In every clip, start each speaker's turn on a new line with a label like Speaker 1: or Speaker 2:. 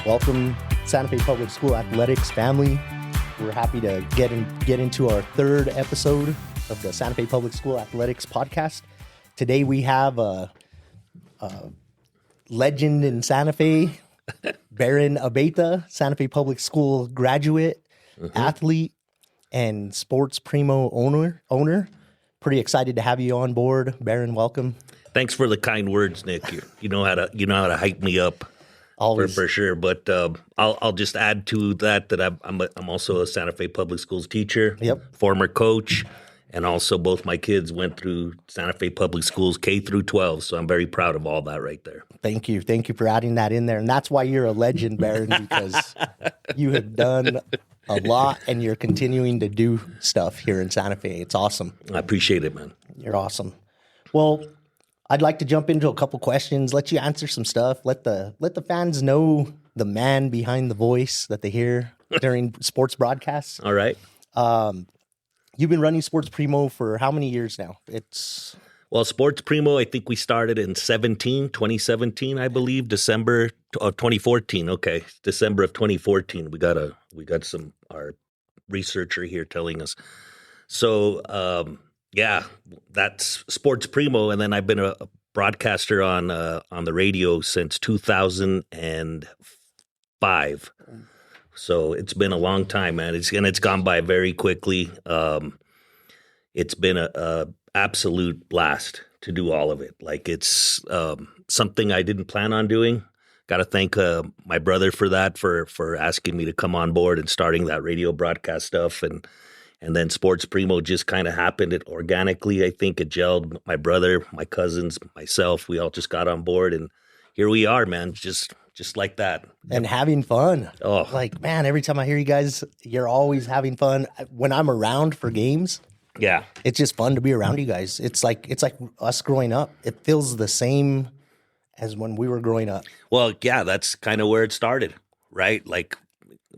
Speaker 1: Welcome, Santa Fe Public School Athletics family. We're happy to get into our third episode of the Santa Fe Public School Athletics podcast. Today we have a legend in Santa Fe, Aaron Abeyta, Santa Fe Public School graduate, athlete, and Sports Primo owner. Pretty excited to have you on board, Aaron. Welcome.
Speaker 2: Thanks for the kind words, Nick. You know how to hype me up.
Speaker 1: Always.
Speaker 2: For sure. But I'll just add to that I'm also a Santa Fe Public Schools teacher, former coach, and also both my kids went through Santa Fe Public Schools K through 12. So I'm very proud of all that right there.
Speaker 1: Thank you for adding that in there, and that's why you're a legend, Aaron, because you have done a lot and you're continuing to do stuff here in Santa Fe. It's awesome.
Speaker 2: I appreciate it, man.
Speaker 1: You're awesome. Well, I'd like to jump into a couple questions, let you answer some stuff, let the fans know the man behind the voice that they hear during sports broadcasts.
Speaker 2: All right.
Speaker 1: You've been running Sports Primo for how many years now?
Speaker 2: Well, Sports Primo, I think we started in 2017, I believe, December of 2014. Okay, December of 2014. We got our researcher here telling us. So, yeah, that's Sports Primo, and then I've been a broadcaster on the radio since 2005. So it's been a long time, man. It's gone by very quickly. It's been a absolute blast to do all of it. Like it's something I didn't plan on doing. Got to thank my brother for that, for asking me to come on board and starting that radio broadcast stuff, and then Sports Primo just kind of happened. It organically, I think it gelled. My brother, my cousins, myself, we all just got on board, and here we are, man. Just like that.
Speaker 1: And having fun.
Speaker 2: Oh,
Speaker 1: like, man, every time I hear you guys, you're always having fun. When I'm around for games,
Speaker 2: yeah,
Speaker 1: it's just fun to be around you guys. It's like us growing up. It feels the same as when we were growing up.
Speaker 2: Well, yeah, that's kind of where it started, right? Like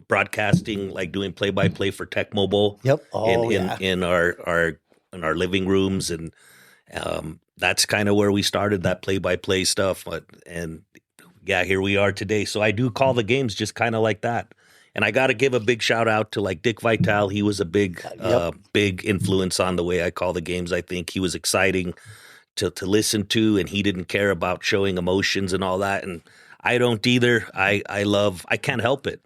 Speaker 2: broadcasting, like doing play-by-play for Tech Mobile.
Speaker 1: Yep.
Speaker 2: In our living rooms, and that's kind of where we started that play-by-play stuff. And yeah, here we are today. So I do call the games just kind of like that. And I got to give a big shout out to like Dick Vitale. He was a big influence on the way I call the games. I think he was exciting to listen to, and he didn't care about showing emotions and all that. And I don't either. I can't help it.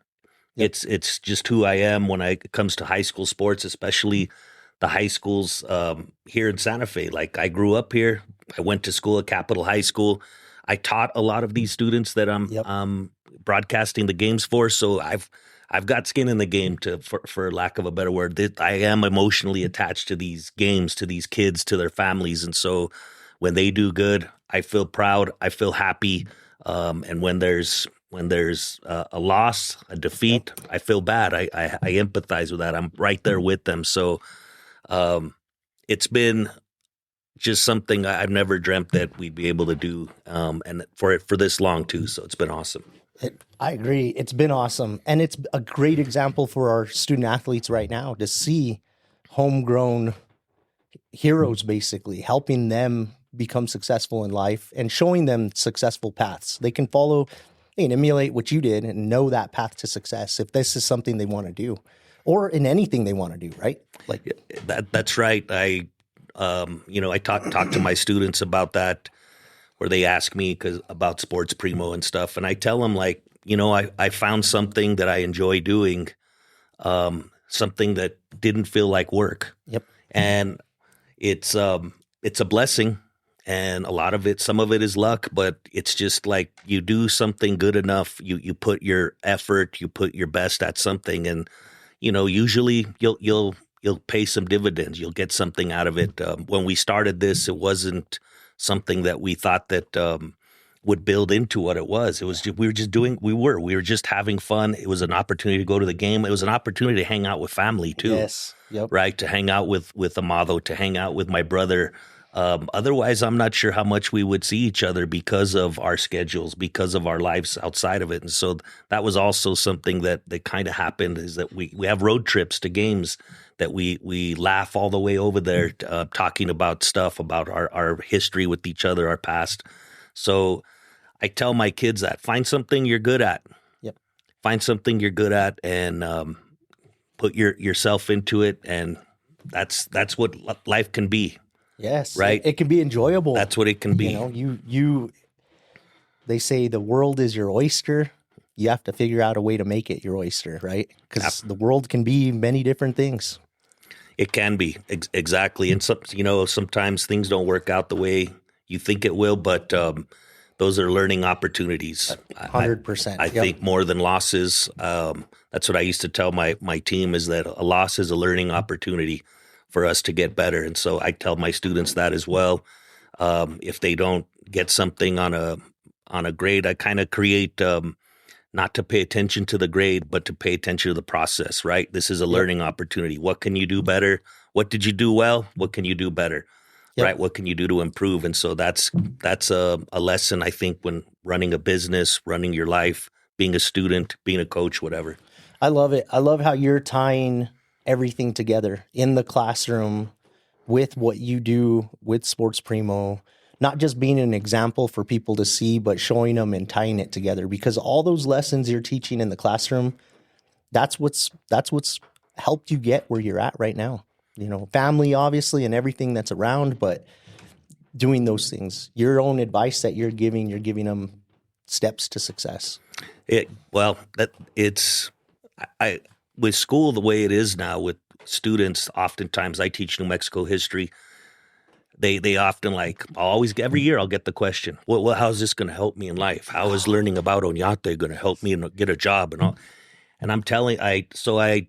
Speaker 2: Yep. It's just who I am when it comes to high school sports, especially the high schools here in Santa Fe. Like I grew up here. I went to school at Capitol High School. I taught a lot of these students that I'm broadcasting the games for. So I've got skin in the game, for lack of a better word. I am emotionally attached to these games, to these kids, to their families. And so when they do good, I feel proud. I feel happy. And when there's a loss, a defeat, I feel bad. I empathize with that. I'm right there with them. So it's been just something I've never dreamt that we'd be able to do, and for this long too. So it's been awesome.
Speaker 1: I agree. It's been awesome. And it's a great example for our student athletes right now to see homegrown heroes, basically helping them become successful in life and showing them successful paths. They can follow and emulate what you did and know that path to success if this is something they want to do, or in anything they want to do, right? Like
Speaker 2: that's right. I talk to my students about that, where they ask me about Sports Primo and stuff, and I tell them, like, I found something that I enjoy doing, something that didn't feel like work.
Speaker 1: Yep.
Speaker 2: And it's a blessing, and some of it is luck, but it's just like you do something good enough, you put your effort, you put your best at something, and usually you'll pay some dividends. You'll get something out of it. When we started this, it wasn't something that we thought that would build into what it was. It was just, we were just having fun. It was an opportunity to go to the game. It was an opportunity to hang out with family too.
Speaker 1: Yes. Yep.
Speaker 2: Right. To hang out with Amado, to hang out with my brother. Otherwise, I'm not sure how much we would see each other because of our schedules, because of our lives outside of it. And so that was also something that kind of happened, is that we have road trips to games that we laugh all the way over there, talking about stuff, about our history with each other, our past. So I tell my kids that find something you're good at.
Speaker 1: Yep.
Speaker 2: find something you're good at and put yourself into it, and that's what life can be.
Speaker 1: Yes,
Speaker 2: right.
Speaker 1: It can be enjoyable.
Speaker 2: That's what it can be.
Speaker 1: You they say the world is your oyster. You have to figure out a way to make it your oyster, right? Because the world can be many different things.
Speaker 2: It can be exactly, and sometimes things don't work out the way you think it will, but those are learning opportunities.
Speaker 1: 100%.
Speaker 2: I think more than losses. That's what I used to tell my team, is that a loss is a learning opportunity for us to get better. And so I tell my students that as well. If they don't get something on a grade, I kind of create not to pay attention to the grade, but to pay attention to the process, right? This is a learning opportunity. What can you do better? What did you do well? What can you do better? Right? What can you do to improve? And so that's a lesson, I think, when running a business, running your life, being a student, being a coach, whatever.
Speaker 1: I love it. I love how you're tying everything together in the classroom with what you do with Sports Primo, not just being an example for people to see, but showing them and tying it together, because all those lessons you're teaching in the classroom, that's what's helped you get where you're at right now. Family, obviously, and everything that's around, but doing those things, your own advice that you're giving them steps to success.
Speaker 2: With school the way it is now with students, oftentimes I teach New Mexico history. They often every year I'll get the question, well, how's this going to help me in life? How is learning about Oñate going to help me get a job and all? And I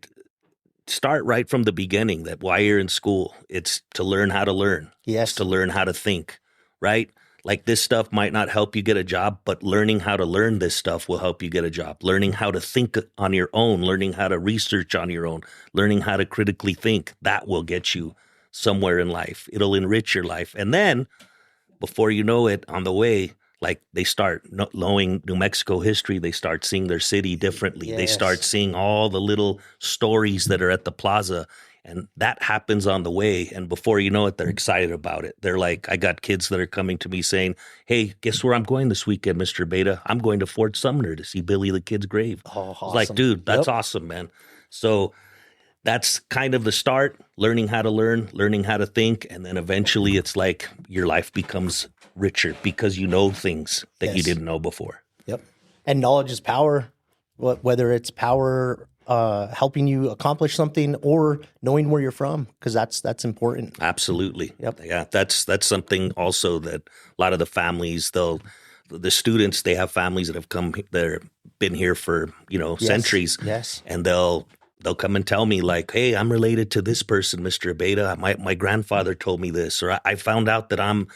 Speaker 2: start right from the beginning that why you're in school, it's to learn how to learn.
Speaker 1: Yes.
Speaker 2: It's to learn how to think, right? Like this stuff might not help you get a job, but learning how to learn this stuff will help you get a job. Learning how to think on your own, learning how to research on your own, learning how to critically think, that will get you somewhere in life. It'll enrich your life. And then before you know it, on the way, they start knowing New Mexico history. They start seeing their city differently.
Speaker 1: Yes.
Speaker 2: They start seeing all the little stories that are at the plaza. And that happens on the way. And before you know it, they're excited about it. They're I got kids that are coming to me saying, hey, guess where I'm going this weekend, Mr. Abeyta? I'm going to Fort Sumner to see Billy the Kid's grave.
Speaker 1: Oh, awesome.
Speaker 2: I was dude, that's awesome, man. So that's kind of the start, learning how to learn, learning how to think. And then eventually it's your life becomes richer because you know things that you didn't know before.
Speaker 1: Yep. And knowledge is power, whether it's power helping you accomplish something or knowing where you're from, because that's important.
Speaker 2: Absolutely.
Speaker 1: Yep.
Speaker 2: Yeah, that's something also that a lot of the families, the students, they have families that have been here for centuries.
Speaker 1: Yes.
Speaker 2: And they'll come and tell me hey, I'm related to this person, Mr. Abeyta. My grandfather told me this, or I found out that I'm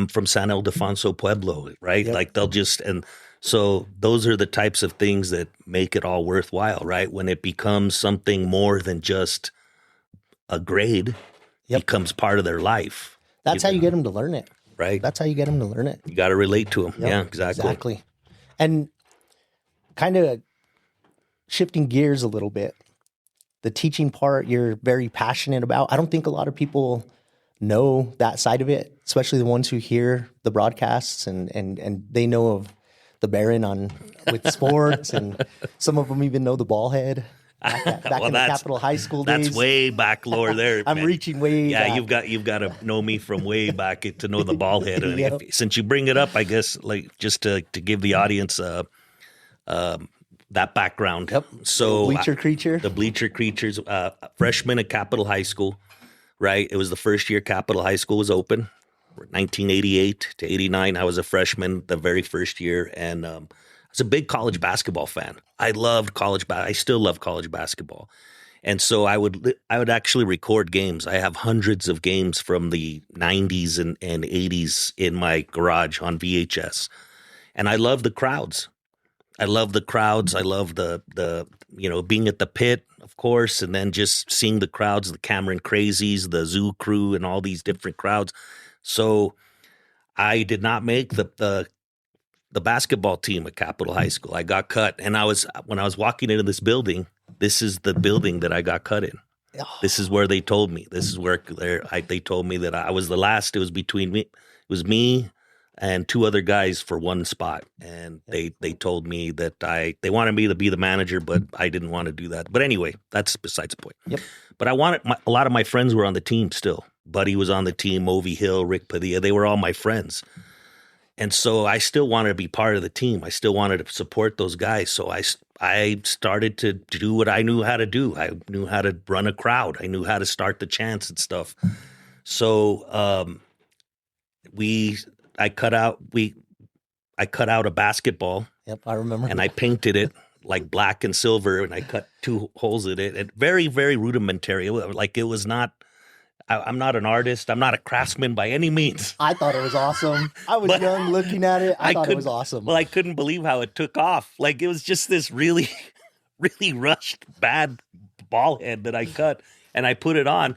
Speaker 2: from San Ildefonso Pueblo, right?
Speaker 1: Yep.
Speaker 2: They'll and so those are the types of things that make it all worthwhile, right? When it becomes something more than just a grade, becomes part of their life.
Speaker 1: That's how you get them to learn it.
Speaker 2: Right.
Speaker 1: That's how you get them to learn it.
Speaker 2: You got to relate to them.
Speaker 1: Yep,
Speaker 2: Yeah, exactly.
Speaker 1: And kind of shifting gears a little bit, the teaching part you're very passionate about. I don't think a lot of people know that side of it, especially the ones who hear the broadcasts and they know of the Baron with sports, and some of them even know the ball head back in the Capitol High School days.
Speaker 2: That's way back lower there.
Speaker 1: I'm reaching way back.
Speaker 2: You've got to know me from way back to know the ball head. Since you bring it up, I guess just to give the audience that background.
Speaker 1: Yep.
Speaker 2: So
Speaker 1: the
Speaker 2: Bleacher Creatures, freshman at Capitol High School, right? It was the first year Capitol High School was open. 1988 to 89, I was a freshman the very first year, and I was a big college basketball fan. I loved I still love college basketball. And so I would actually record games. I have hundreds of games from the 90s and 80s in my garage on VHS. And I love the crowds. I love the being at the pit, of course, and then just seeing the crowds, the Cameron Crazies, the Zoo Crew, and all these different crowds. So I did not make the basketball team at Capitol High School. I got cut, and when I was walking into this building, this is the building that I got cut in. This is where they told me. This is where they told me that I was the last. It was between me. It was me and 2 other guys for 1 spot. And they told me that they wanted me to be the manager, but I didn't want to do that. But anyway, that's besides the point.
Speaker 1: Yep.
Speaker 2: But I wanted a lot of my friends were on the team still. Buddy was on the team, Ovi Hill, Rick Padilla. They were all my friends. And so I still wanted to be part of the team. I still wanted to support those guys. So I started to do what I knew how to do. I knew how to run a crowd. I knew how to start the chants and stuff. So I cut out a basketball.
Speaker 1: Yep, I remember.
Speaker 2: And I painted it like black and silver, and I cut 2 holes in it. And very, very rudimentary. It was not. I'm not an artist. I'm not a craftsman by any means.
Speaker 1: I thought it was awesome. I was young looking at it. I thought it was awesome.
Speaker 2: Well, I couldn't believe how it took off. Like, it was just this really, really rushed, bad ball head that I cut, and I put it on.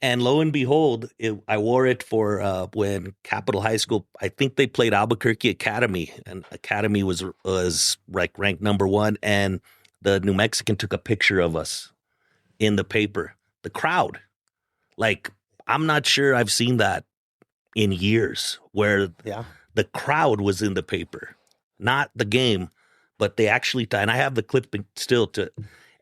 Speaker 2: And lo and behold, I wore it for when Capital High School, I think they played Albuquerque Academy, and Academy was like ranked number 1. And the New Mexican took a picture of us in the paper. The crowd. Like, I'm not sure I've seen that in years where the crowd was in the paper, not the game, but they actually, and I have the clip still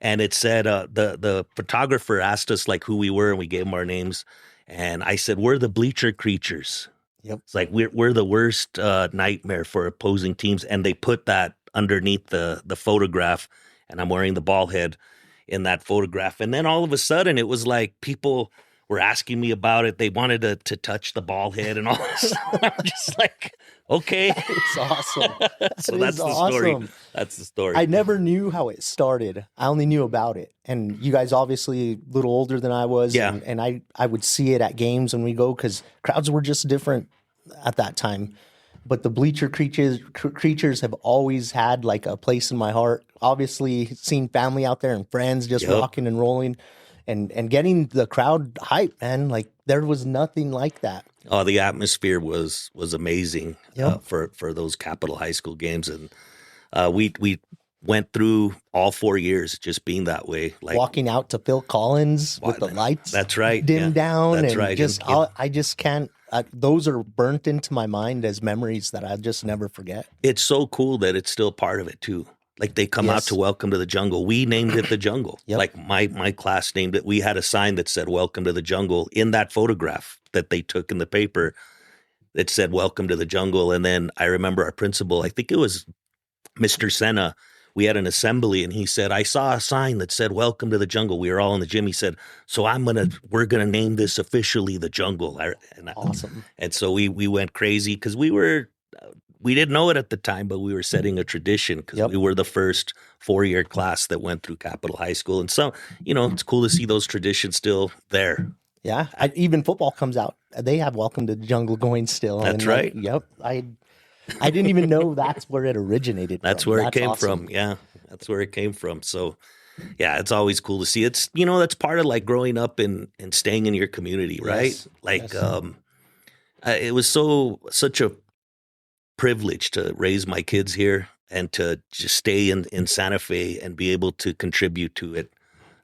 Speaker 2: and it said, the photographer asked us like who we were, and we gave him our names. And I said, we're the bleacher creatures.
Speaker 1: Yep.
Speaker 2: It's like, we're the worst nightmare for opposing teams. And they put that underneath the photograph, and I'm wearing the ball head in that photograph. And then all of a sudden it was like people were asking me about it. They wanted to touch the ball head and all this. I'm just like, okay.
Speaker 1: It's awesome.
Speaker 2: So that's the story. That's the story.
Speaker 1: I never knew how it started. I only knew about it. And you guys obviously a little older than I was.
Speaker 2: Yeah.
Speaker 1: And I would see it at games when we go, because crowds were just different at that time. But the bleacher creatures have always had like a place in my heart. Obviously, seeing family out there and friends just rocking and rolling. And getting the crowd hype, man. Like, there was nothing like that.
Speaker 2: Oh, the atmosphere was amazing for those Capital High School games. And we went through all 4 years just being that way. Like
Speaker 1: walking out to Phil Collins with the lights dimmed down.
Speaker 2: That's
Speaker 1: and
Speaker 2: right.
Speaker 1: I just can't. Those are burnt into my mind as memories that I just never forget.
Speaker 2: It's so cool that it's still part of it, too. Like, they come out to Welcome to the Jungle. We named it the Jungle. Like, my class named it. We had a sign that said Welcome to the Jungle in that photograph that they took in the paper. It said Welcome to the Jungle. And then I remember our principal, I think it was Mr. Senna. We had an assembly, and he said, I saw a sign that said Welcome to the Jungle. We were all in the gym. He said, so we're gonna name this officially the Jungle.
Speaker 1: Awesome.
Speaker 2: And so we went crazy because we didn't know it at the time, but we were setting a tradition because we were the first 4-year class that went through Capital High School. And so, it's cool to see those traditions still there.
Speaker 1: Yeah. Even football comes out. They have Welcome to the Jungle going still.
Speaker 2: That's right.
Speaker 1: Yep. I didn't even know that's where it originated
Speaker 2: from. That's where it came from. Yeah. That's where it came from. So, yeah, it's always cool to see. It's, that's part of like growing up and staying in your community, right?
Speaker 1: Yes.
Speaker 2: Like, it was such a privilege to raise my kids here and to just stay in Santa Fe and be able to contribute to it.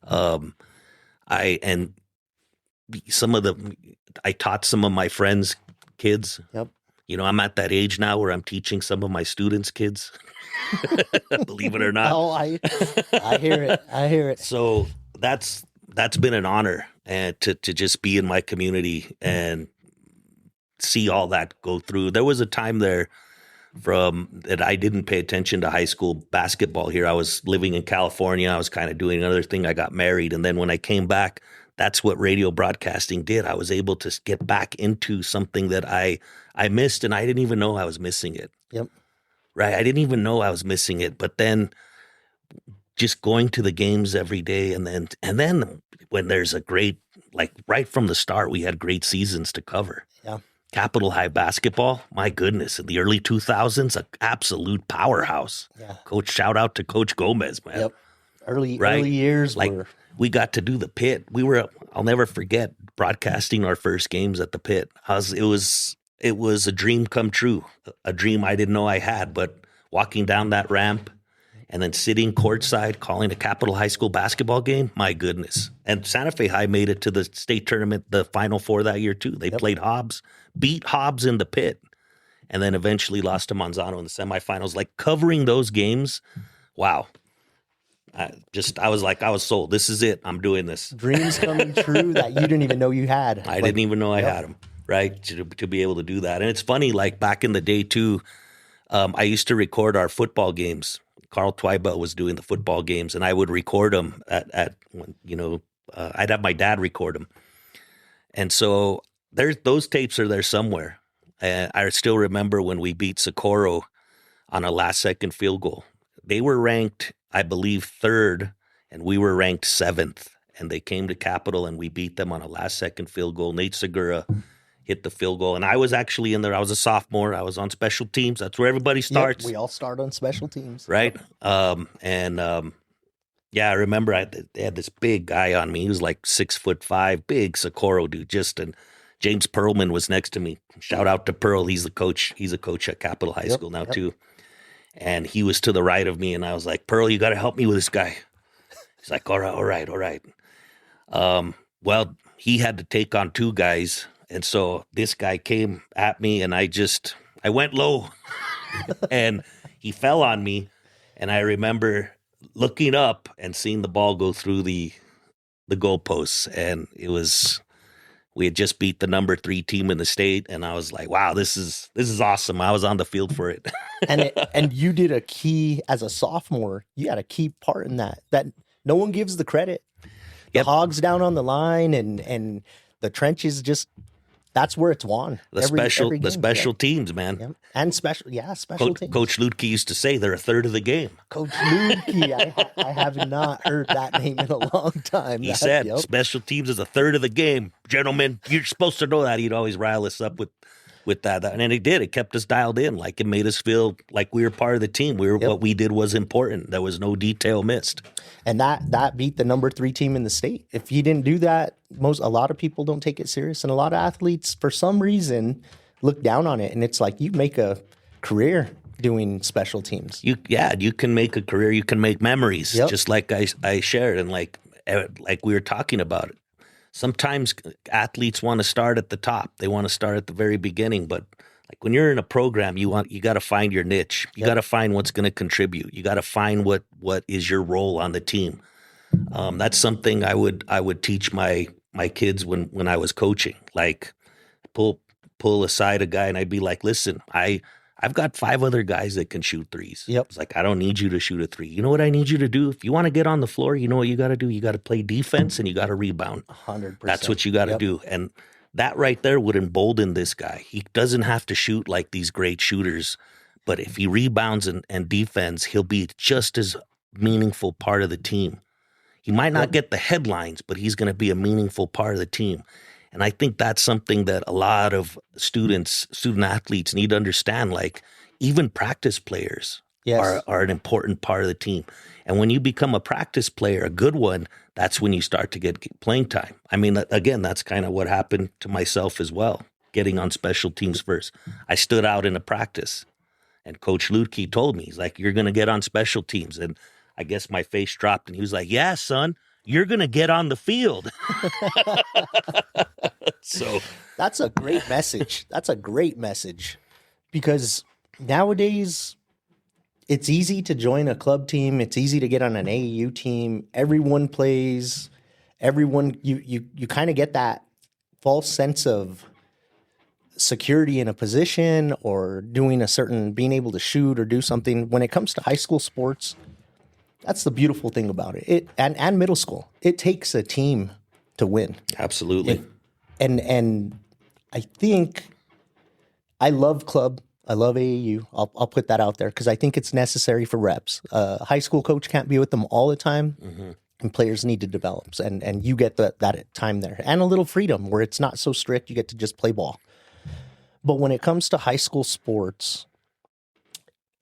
Speaker 2: I taught some of my friends' kids.
Speaker 1: Yep.
Speaker 2: I'm at that age now where I'm teaching some of my students' kids. Believe it or not.
Speaker 1: Oh, I hear it. I hear it.
Speaker 2: So that's been an honor, and to just be in my community and see all that go through. There was a time there that I didn't pay attention to high school basketball here. I was living in California. I was kind of doing another thing. I got married. And then when I came back, that's what radio broadcasting did. I was able to get back into something that I missed, and I didn't even know I was missing it.
Speaker 1: Yep.
Speaker 2: Right. I didn't even know I was missing it. But then just going to the games every day, and then when there's a great, like right from the start, we had great seasons to cover.
Speaker 1: Yeah.
Speaker 2: Capital High basketball, my goodness, in the early 2000s, an absolute powerhouse.
Speaker 1: Yeah.
Speaker 2: Shout out to Coach Gomez, man.
Speaker 1: Yep. Early years
Speaker 2: we got to do the pit. I'll never forget broadcasting our first games at the pit. It was a dream come true, a dream I didn't know I had, but walking down that ramp and then sitting courtside calling a Capital High School basketball game, my goodness. And Santa Fe High made it to the state tournament, the Final Four that year too. They played Hobbs, beat Hobbs in the pit. and then eventually lost to Manzano in the semifinals. Like covering those games, wow. I was sold. This is it. I'm doing this.
Speaker 1: Dreams coming true that you didn't even know you had.
Speaker 2: I didn't even know I had them, right? To be able to do that. And it's funny, like back in the day too, I used to record our football games. Carl Twyba was doing the football games, and I would record them I'd have my dad record them. And so those tapes are there somewhere. I still remember when we beat Socorro on a last-second field goal. They were ranked, I believe, 3rd, and we were ranked 7th. And they came to Capital, and we beat them on a last-second field goal. Nate Segura hit the field goal. And I was actually in there. I was a sophomore. I was on special teams. That's where everybody starts.
Speaker 1: Yep, we all start on special teams.
Speaker 2: Right? I remember they had this big guy on me. He was like 6'5", big Socorro dude. And James Perlman was next to me. Shout out to Pearl. He's the coach. He's a coach at Capital High School now too. And he was to the right of me, and I was like, Pearl, you got to help me with this guy. He's like, all right. Well, he had to take on 2 guys. And so this guy came at me, and I went low and he fell on me. And I remember looking up and seeing the ball go through the goalposts. And we had just beat the number 3 team in the state. And I was like, wow, this is awesome. I was on the field for it.
Speaker 1: and you did a key as a sophomore. You had a key part in that no one gives the credit. The Hogs down on the line and the trenches that's where it's won.
Speaker 2: The special teams, man.
Speaker 1: Yep. And special teams.
Speaker 2: Coach Ludke used to say they're a third of the game.
Speaker 1: Coach Ludke, I have not heard that name in a long time.
Speaker 2: He said special teams is a third of the game. Gentlemen, you're supposed to know that. He'd always rile us up with that. And it did. It kept us dialed in. Like it made us feel like we were part of the team. What we did was important. There was no detail missed.
Speaker 1: And that beat the number 3 team in the state. If he didn't do that, a lot of people don't take it serious. And a lot of athletes, for some reason, look down on it. And it's like you make a career doing special teams. You
Speaker 2: can make a career. You can make memories, just like I shared. And like we were talking about it. Sometimes athletes want to start at the top. They want to start at the very beginning. But like when you're in a program, you got to find your niche. You got to find what's going to contribute. You got to find what is your role on the team. That's something I would teach my kids when I was coaching. Like pull aside a guy and I'd be like, listen, I've got 5 other guys that can shoot threes. It's like, I don't need you to shoot a 3. You know what I need you to do? If you want to get on the floor, you know what you got to do? You got to play defense and you got to rebound.
Speaker 1: 100%.
Speaker 2: That's what you got to do. And that right there would embolden this guy. He doesn't have to shoot like these great shooters, but if he rebounds and defends, he'll be just as meaningful part of the team. He might not get the headlines, but he's going to be a meaningful part of the team. And I think that's something that a lot of student athletes need to understand. Like even practice players are an important part of the team. And when you become a practice player, a good one, that's when you start to get playing time. I mean, again, that's kind of what happened to myself as well, getting on special teams first. I stood out in a practice, and Coach Ludke told me, he's like, you're going to get on special teams. And I guess my face dropped, and he was like, yeah, son, you're going to get on the field. So
Speaker 1: that's a great message. That's a great message because nowadays it's easy to join a club team. It's easy to get on an AAU team. Everyone plays. Everyone, you kind of get that false sense of security in a position or doing being able to shoot or do something. When it comes to high school sports, that's the beautiful thing about it. And middle school, it takes a team to win.
Speaker 2: Absolutely.
Speaker 1: And I think I love club. I love AAU. I'll put that out there because I think it's necessary for reps. A high school coach can't be with them all the time, and players need to develop. And you get that time there and a little freedom where it's not so strict. You get to just play ball. But when it comes to high school sports,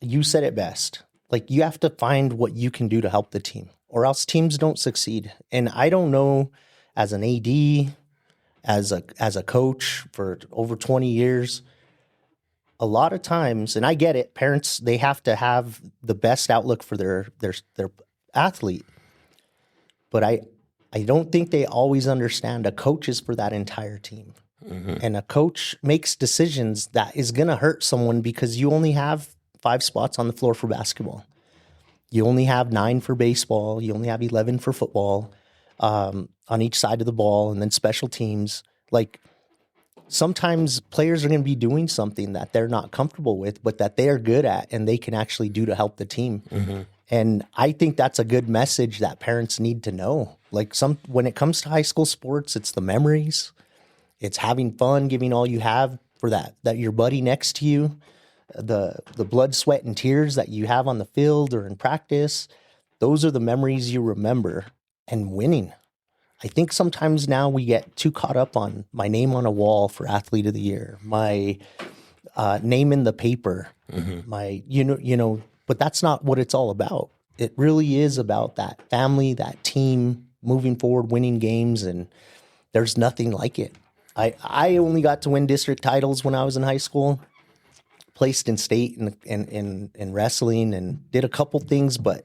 Speaker 1: you said it best. Like you have to find what you can do to help the team, or else teams don't succeed. And I don't know, as an AD, as a coach for over 20 years, a lot of times, and I get it, parents, they have to have the best outlook for their athlete. But I don't think they always understand a coach is for that entire team. And a coach makes decisions that is going to hurt someone because you only have 5 spots on the floor for basketball. You only have 9 for baseball. You only have 11 for football, on each side of the ball, and then special teams. Like, sometimes players are going to be doing something that they're not comfortable with, but that they are good at and they can actually do to help the team. And I think that's a good message that parents need to know. Like, when it comes to high school sports, it's the memories. It's having fun, giving all you have for that your buddy next to you, the blood, sweat, and tears that you have on the field or in practice. Those are the memories you remember, and winning. I think sometimes now we get too caught up on my name on a wall for athlete of the year, my name in the paper, my, but that's not what it's all about. It really is about that family, that team moving forward, winning games, and there's nothing like it. I only got to win district titles when I was in high school, placed in state in wrestling, and did a couple things, but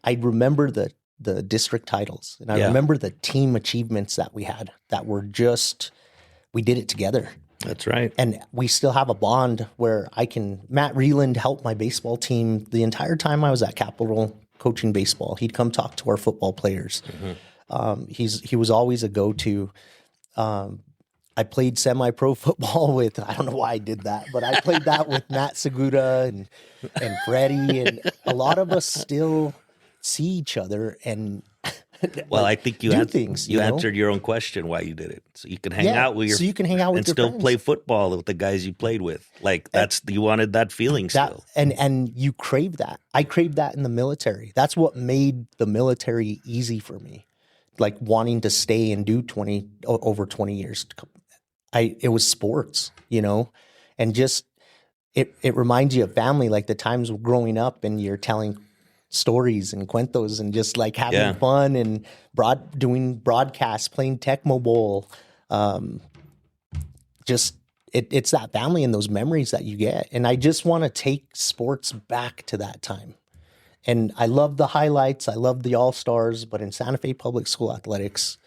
Speaker 1: I remember the district titles, and I remember the team achievements that we had that were just, we did it together.
Speaker 2: That's right.
Speaker 1: And we still have a bond where Matt Reland helped my baseball team the entire time I was at Capital coaching baseball. He'd come talk to our football players. He was always a go-to. I played semi-pro football with, I don't know why I did that, but I played that with Matt Seguda and Freddie, and a lot of us still see each other and
Speaker 2: well, I think you
Speaker 1: answered
Speaker 2: your own question why you did it, so you can hang out with
Speaker 1: you can hang out with
Speaker 2: and
Speaker 1: your
Speaker 2: still
Speaker 1: friends.
Speaker 2: play football with the guys you played with. Like, you wanted that feeling still,
Speaker 1: and you crave that. I craved that in the military. That's what made the military easy for me. Like, wanting to stay and do over 20 years. It was sports, and just it reminds you of family, like the times growing up and you're telling stories and cuentos and just like having fun and doing broadcasts, playing Tecmo Bowl. It's that family and those memories that you get. And I just want to take sports back to that time. And I love the highlights. I love the All-Stars, but in Santa Fe Public School Athletics,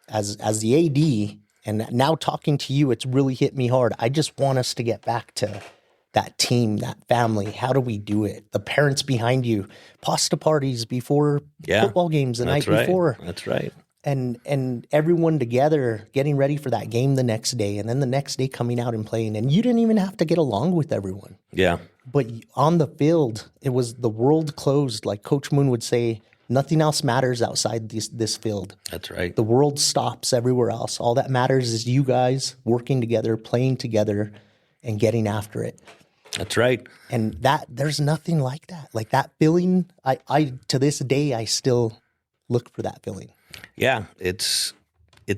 Speaker 1: as the AD, and now talking to you, it's really hit me hard. I just want us to get back to that team, that family. How do we do it? The parents behind you, pasta parties before football games the night before.
Speaker 2: That's right.
Speaker 1: And everyone together getting ready for that game the next day, and then the next day coming out and playing. And you didn't even have to get along with everyone.
Speaker 2: Yeah.
Speaker 1: But on the field, it was the world closed. Like Coach Moon would say, nothing else matters outside this field.
Speaker 2: That's right.
Speaker 1: The world stops everywhere else. All that matters is you guys working together, playing together, and getting after it.
Speaker 2: That's right.
Speaker 1: And there's nothing like that. Like that feeling, I to this day, I still look for that feeling.
Speaker 2: Yeah, it's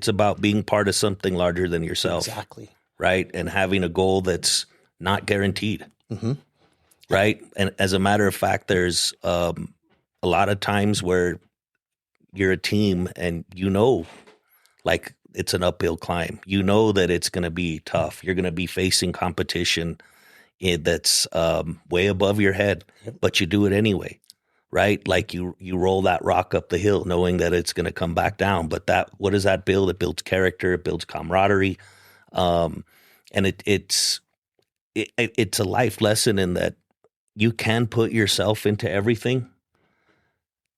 Speaker 2: about being part of something larger than yourself.
Speaker 1: Exactly.
Speaker 2: Right? And having a goal that's not guaranteed. Right? And as a matter of fact, there's a lot of times where you're a team and like it's an uphill climb. You know that it's going to be tough. You're going to be facing competition that's way above your head, but you do it anyway. Right? Like you roll that rock up the hill knowing that it's going to come back down. But what does that build? It builds character. It builds camaraderie. And it's a life lesson in that you can put yourself into everything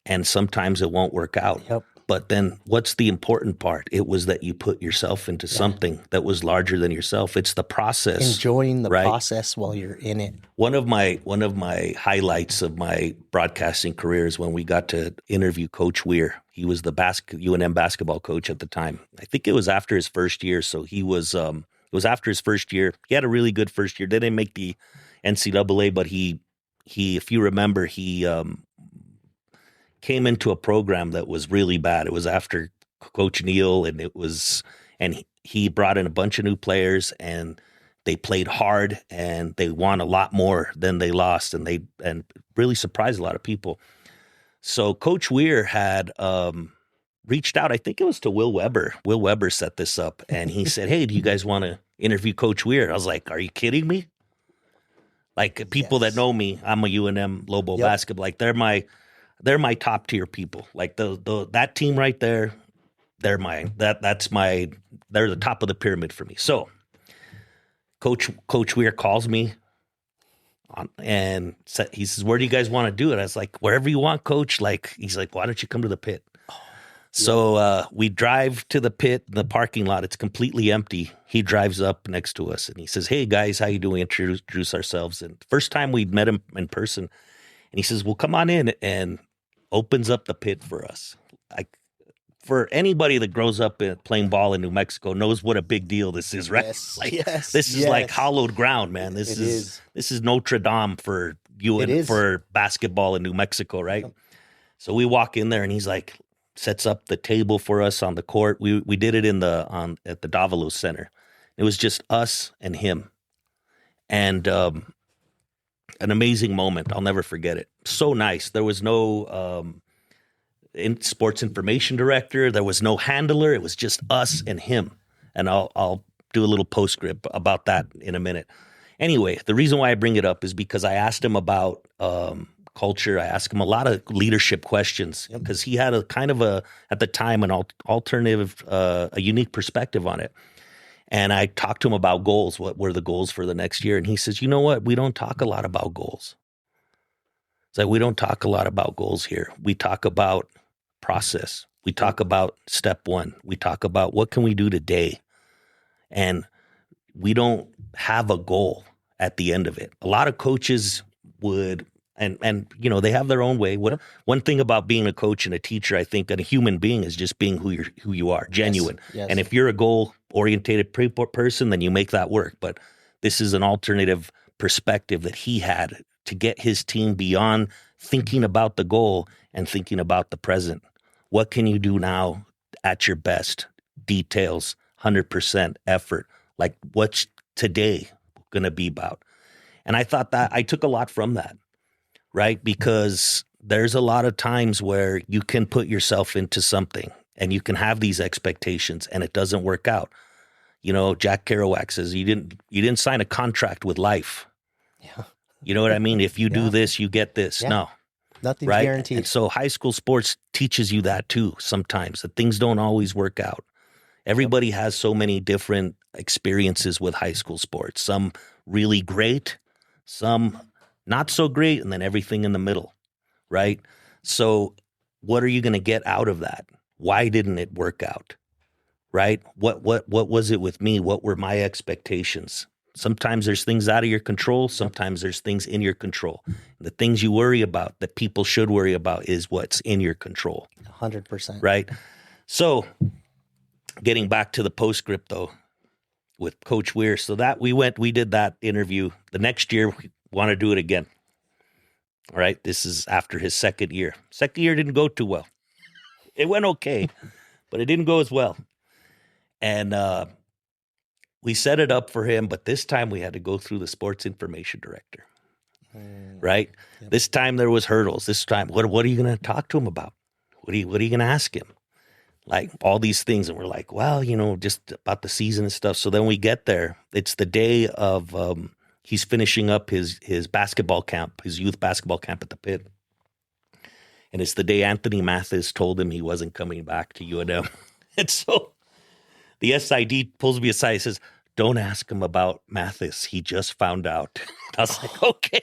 Speaker 2: and sometimes it won't work out.
Speaker 1: Yep.
Speaker 2: But then what's the important part? It was that you put yourself into something that was larger than yourself. It's the process.
Speaker 1: Enjoying the process while you're in it.
Speaker 2: One of my highlights of my broadcasting career is when we got to interview Coach Weir. He was the UNM basketball coach at the time. I think it was after his first year. So it was after his first year. He had a really good first year. They didn't make the NCAA, but he if you remember, he came into a program that was really bad. It was after Coach Neal, and he brought in a bunch of new players, and they played hard, and they won a lot more than they lost, and really surprised a lot of people. So Coach Weir had reached out. I think it was to Will Weber. Will Weber set this up, and he said, "Hey, do you guys want to interview Coach Weir?" I was like, "Are you kidding me?" Like people that know me, I'm a UNM Lobo basketball. Like they're my top tier people. Like that team right there, they're they're the top of the pyramid for me. So Coach Weir calls me and he says, "Where do you guys want to do it?" I was like, "Wherever you want, Coach." Like, he's like, "Why don't you come to the pit?" So we drive to the pit, the parking lot. It's completely empty. He drives up next to us and he says, "Hey guys, how you doing?" Introduce ourselves. And first time we'd met him in person, and he says, "Well, come on in," and opens up the pit for us. Like, for anybody that grows up playing ball in New Mexico knows what a big deal this is, right?
Speaker 1: Yes,
Speaker 2: like,
Speaker 1: yes,
Speaker 2: this is like hallowed ground, man. This is Notre Dame for you and for basketball in New Mexico, right? Yep. So we walk in there and he's like, sets up the table for us on the court. We did it at the Davalos Center. It was just us and him, and an amazing moment. I'll never forget it. So nice. There was no sports information director. There was no handler. It was just us and him. And I'll do a little postscript about that in a minute. Anyway, the reason why I bring it up is because I asked him about culture. I asked him a lot of leadership questions because he had at the time, an alternative, a unique perspective on it. And I talked to him about goals. What were the goals for the next year? And he says, "You know what? We don't talk a lot about goals." It's like, we don't talk a lot about goals here. We talk about process. We talk about step one. We talk about what can we do today? And we don't have a goal at the end of it. A lot of coaches would, and they have their own way. One thing about being a coach and a teacher, I think, and a human being, is just being who you are, genuine. Yes. And if you're a goal-oriented person, then you make that work. But this is an alternative perspective that he had to get his team beyond thinking about the goal and thinking about the present. What can you do now at your best? Details, 100% effort. Like, what's today going to be about? And I thought that I took a lot from that, right? Because there's a lot of times where you can put yourself into something and you can have these expectations and it doesn't work out. Jack Kerouac says you didn't sign a contract with life. Yeah. You know what I mean? If you do this, you get this. Yeah. No.
Speaker 1: Nothing's
Speaker 2: right?
Speaker 1: guaranteed.
Speaker 2: And so high school sports teaches you that too sometimes, that things don't always work out. Everybody has so many different experiences with high school sports. Some really great, some not so great, and then everything in the middle, right? So what are you going to get out of that? Why didn't it work out, right? What was it with me? What were my expectations? Sometimes there's things out of your control. Sometimes there's things in your control. The things you worry about, that people should worry about, is what's in your control.
Speaker 1: 100%.
Speaker 2: Right? So getting back to the postscript, though, with Coach Weir. So that we did that interview. The next year, we want to do it again. All right? This is after his second year. Second year didn't go too well. It went okay, but it didn't go as well. And we set it up for him, but this time we had to go through the sports information director, right? Yep. This time there was hurdles. This time, what are you going to talk to him about? What are you going to ask him? Like, all these things. And we're like, well, just about the season and stuff. So then we get there. It's the day of, he's finishing up his basketball camp, his youth basketball camp at the pit. And it's the day Anthony Mathis told him he wasn't coming back to UNM. And so the SID pulls me aside and says, "Don't ask him about Mathis. He just found out." I was like, okay.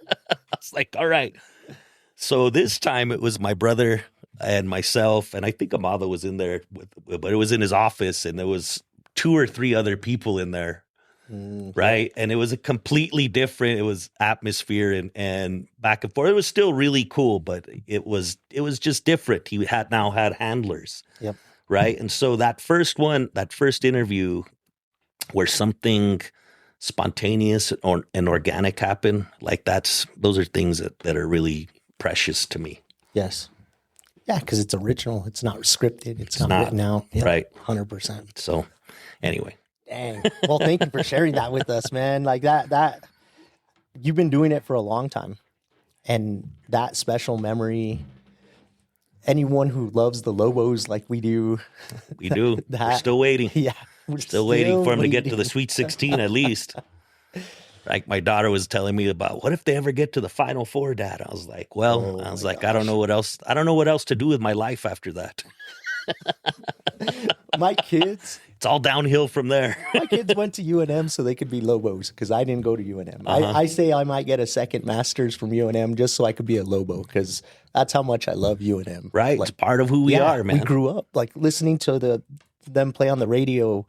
Speaker 2: I was like, all right. So this time it was my brother and myself, and I think Amado was in there, but it was in his office, and there was 2 or 3 other people in there, right? And it was a completely different, it was atmosphere and back and forth. It was still really cool, but it was just different. He now had handlers. Yep. Right. And so that first interview where something spontaneous and organic happened, like those are things that are really precious to me.
Speaker 1: Yes. Yeah. Because it's original. It's not scripted. It's not written out. Yep,
Speaker 2: right.
Speaker 1: 100%.
Speaker 2: So anyway.
Speaker 1: Dang. Well, thank you for sharing that with us, man. Like that you've been doing it for a long time, and that special memory. Anyone who loves the Lobos like we do.
Speaker 2: We're still waiting.
Speaker 1: Yeah.
Speaker 2: We're still waiting for them to get to the Sweet 16 at least. Like, my daughter was telling me about, what if they ever get to the Final Four, Dad? I was like, I don't know what else. I don't know what else to do with my life after that.
Speaker 1: My kids
Speaker 2: It's all downhill from there.
Speaker 1: My kids went to UNM so they could be Lobos because I didn't go to UNM. I say I might get a second master's from UNM just so I could be a Lobo because that's how much I love UNM.
Speaker 2: Right. It's part of who we are, man.
Speaker 1: We grew up like listening to them play on the radio.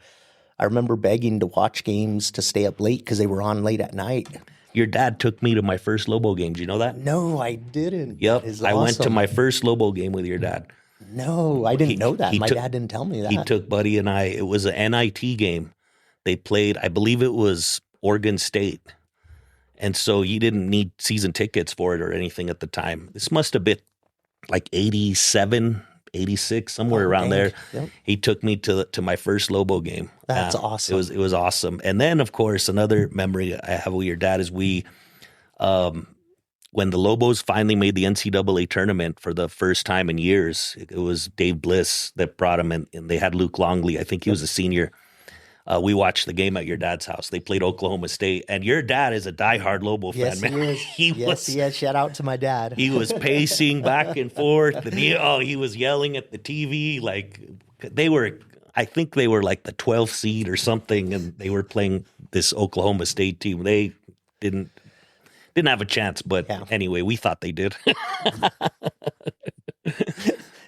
Speaker 1: I remember begging to watch games to stay up late because they were on late at night.
Speaker 2: Your dad took me to my first Lobo game. Do you know that?
Speaker 1: No, I didn't.
Speaker 2: Yep. I went to my first Lobo game with your dad.
Speaker 1: No, I didn't know that. My dad didn't tell me that.
Speaker 2: He took Buddy and I. It was an NIT game. They played, I believe it was Oregon State. And so you didn't need season tickets for it or anything at the time. This must have been like 87, 86, somewhere around there. Yep. He took me to my first Lobo game.
Speaker 1: That's awesome.
Speaker 2: It was awesome. And then, of course, another memory I have with your dad is when the Lobos finally made the NCAA tournament for the first time in years, it was Dave Bliss that brought him in, and they had Luke Longley. I think he was a senior. We watched the game at your dad's house. They played Oklahoma State, and your dad is a diehard Lobo fan, man.
Speaker 1: He is. Shout out to my dad.
Speaker 2: He was pacing back and forth. And he was yelling at the TV like I think they were like the 12th seed or something, and they were playing this Oklahoma State team. They didn't have a chance, but anyway, we thought they did.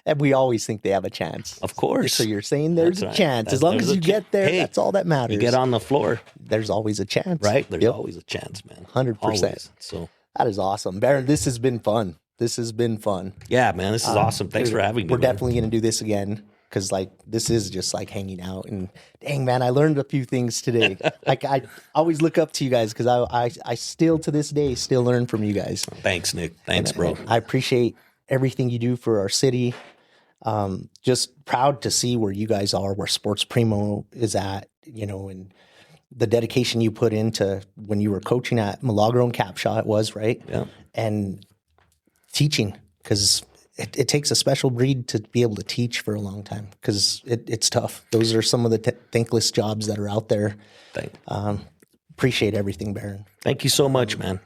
Speaker 1: And we always think they have a chance.
Speaker 2: Of course.
Speaker 1: So you're saying there's a chance. As long as you get there, that's all that matters.
Speaker 2: You get on the floor.
Speaker 1: There's always a chance.
Speaker 2: Right? There's always a chance, man.
Speaker 1: 100%.
Speaker 2: So
Speaker 1: that is awesome. Baron, this has been fun.
Speaker 2: Yeah, man, this is awesome. Thanks for having me.
Speaker 1: We're definitely going to do this again. Because this is just like hanging out, and dang man, I learned a few things today. Like I always look up to you guys because I still to this day still learn from you guys.
Speaker 2: Thanks, Nick. Thanks, bro.
Speaker 1: I appreciate everything you do for our city. Just proud to see where you guys are, where Sports Primo is at, and the dedication you put into when you were coaching at Milagro and Capshaw. It was right, and teaching because. It takes a special breed to be able to teach for a long time because it's tough. Those are some of the thankless jobs that are out there. Appreciate everything, Baron.
Speaker 2: Thank you so much, man.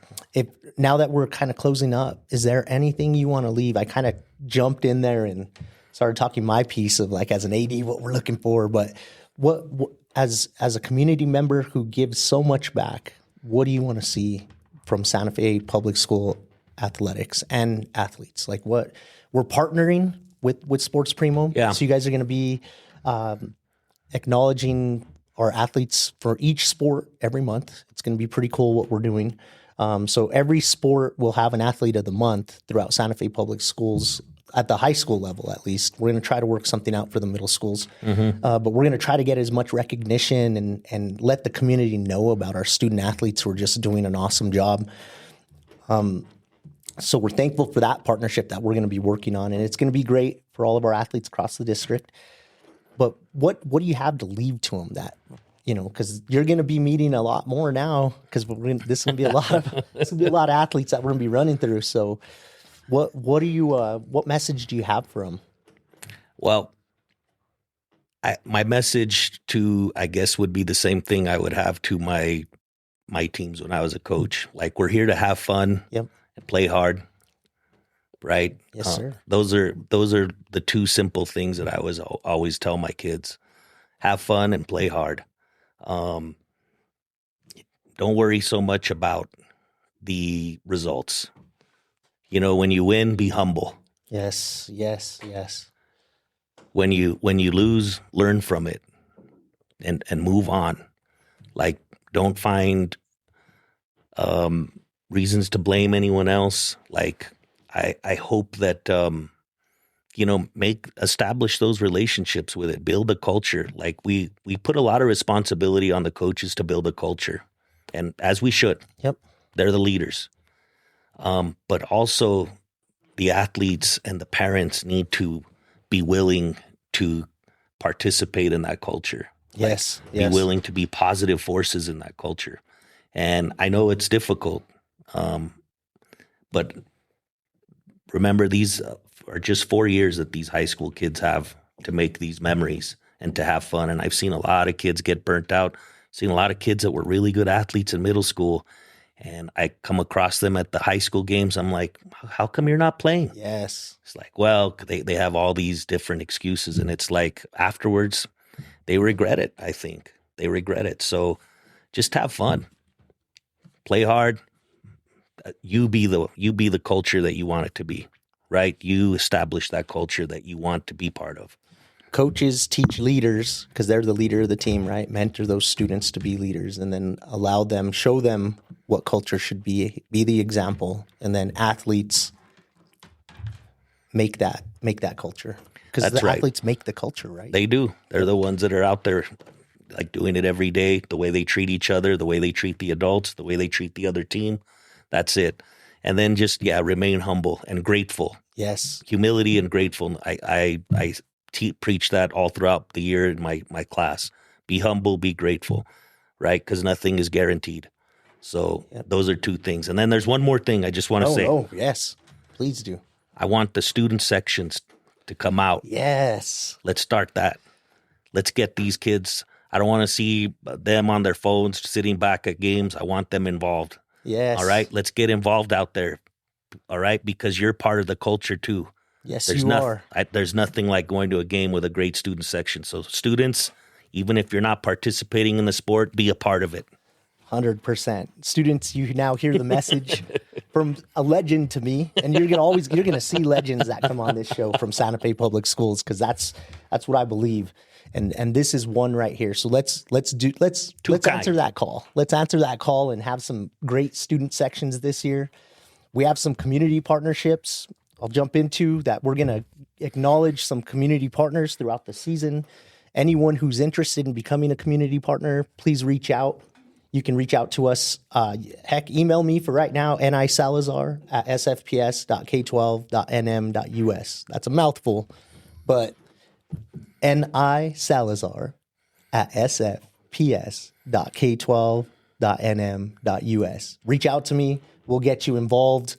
Speaker 1: Now that we're kind of closing up, is there anything you want to leave? I kind of jumped in there and started talking my piece of like as an AD what we're looking for, but what as a community member who gives so much back, what do you want to see from Santa Fe Public School athletics and athletes? Like what we're partnering with Sports Primo.
Speaker 2: Yeah.
Speaker 1: So you guys are going to be acknowledging our athletes for each sport every month. It's going to be pretty cool what we're doing. So every sport will have an athlete of the month throughout Santa Fe Public Schools at the high school level, at least. We're going to try to work something out for the middle schools. But we're going to try to get as much recognition and let the community know about our student athletes who are just doing an awesome job. So we're thankful for that partnership that we're going to be working on, and it's going to be great for all of our athletes across the district. But what do you have to leave to them that, because you're going to be meeting a lot more now because this is going to be a lot of athletes that we're going to be running through. So what message do you have for them?
Speaker 2: Well, my message I guess would be the same thing I would have to my teams when I was a coach. Like we're here to have fun.
Speaker 1: Yep.
Speaker 2: Play hard, right?
Speaker 1: Yes, sir.
Speaker 2: Those are the two simple things that I always tell my kids: have fun and play hard. Don't worry so much about the results. When you win, be humble.
Speaker 1: Yes.
Speaker 2: When you lose, learn from it, and move on. Like don't find reasons to blame anyone else. Like I hope that establish those relationships with it, build a culture. Like we put a lot of responsibility on the coaches to build a culture, and as we should.
Speaker 1: Yep.
Speaker 2: They're the leaders. But also the athletes and the parents need to be willing to participate in that culture.
Speaker 1: Yes.
Speaker 2: Be willing to be positive forces in that culture. And I know it's difficult. But remember, these are just 4 years that these high school kids have to make these memories and to have fun. And I've seen a lot of kids get burnt out, seen a lot of kids that were really good athletes in middle school and I come across them at the high school games. I'm like, how come you're not playing?
Speaker 1: Yes.
Speaker 2: It's like, well, they have all these different excuses. And it's like afterwards, they regret it, I think. They regret it. So just have fun. Play hard. You be the culture that you want it to be, right? You establish that culture that you want to be part of.
Speaker 1: Coaches teach leaders because they're the leader of the team, right? Mentor those students to be leaders, and then show them what culture should be the example. And then athletes make that culture, because the athletes make the culture, right?
Speaker 2: They do. They're the ones that are out there like doing it every day, the way they treat each other, the way they treat the adults, the way they treat the other team. That's it. And then just, remain humble and grateful.
Speaker 1: Yes.
Speaker 2: Humility and grateful. I preach that all throughout the year in my class. Be humble, be grateful, right? Because nothing is guaranteed. So those are two things. And then there's one more thing I just want to say.
Speaker 1: Oh, yes. Please do.
Speaker 2: I want the student sections to come out.
Speaker 1: Yes.
Speaker 2: Let's start that. Let's get these kids. I don't want to see them on their phones sitting back at games. I want them involved.
Speaker 1: Yes.
Speaker 2: All right. Let's get involved out there. All right. Because you're part of the culture too.
Speaker 1: Yes, you are.
Speaker 2: There's nothing like going to a game with a great student section. So students, even if you're not participating in the sport, be a part of it.
Speaker 1: 100%. Students, you now hear the message from a legend to me, and you're gonna see legends that come on this show from Santa Fe Public Schools, because that's what I believe. And this is one right here. So let's answer that call. Let's answer that call and have some great student sections this year. We have some community partnerships I'll jump into that. We're going to acknowledge some community partners throughout the season. Anyone who's interested in becoming a community partner, please reach out. You can reach out to us. Email me for right now, nissalazar@sfps.k12.nm.us. That's a mouthful, but nissalazar@sfps.k12.nm.us. Reach out to me. We'll get you involved.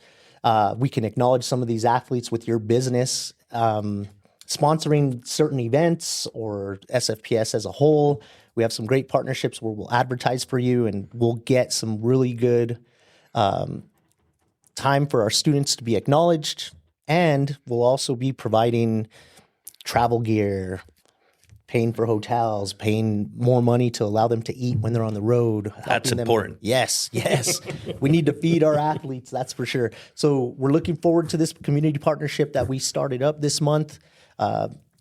Speaker 1: We can acknowledge some of these athletes with your business, sponsoring certain events or SFPS as a whole. We have some great partnerships where we'll advertise for you, and we'll get some really good time for our students to be acknowledged. And we'll also be providing travel gear, paying for hotels, paying more money to allow them to eat when they're on the road.
Speaker 2: That's important.
Speaker 1: Yes. We need to feed our athletes, that's for sure. So we're looking forward to this community partnership that we started up this month.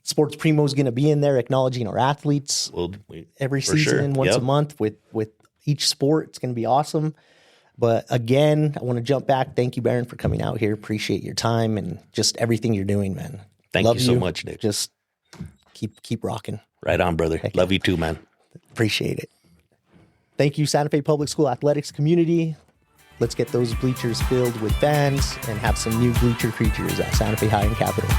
Speaker 1: Sports Primo is going to be in there acknowledging our athletes every season, once a month with each sport. It's going to be awesome. But again, I want to jump back. Thank you, Aaron, for coming out here. Appreciate your time and just everything you're doing, man.
Speaker 2: Thank you so much, Nick.
Speaker 1: Just keep rocking.
Speaker 2: Right on, brother. Love you too, man.
Speaker 1: Appreciate it. Thank you, Santa Fe Public School athletics community. Let's get those bleachers filled with fans and have some new bleacher creatures at Santa Fe High and Capitol.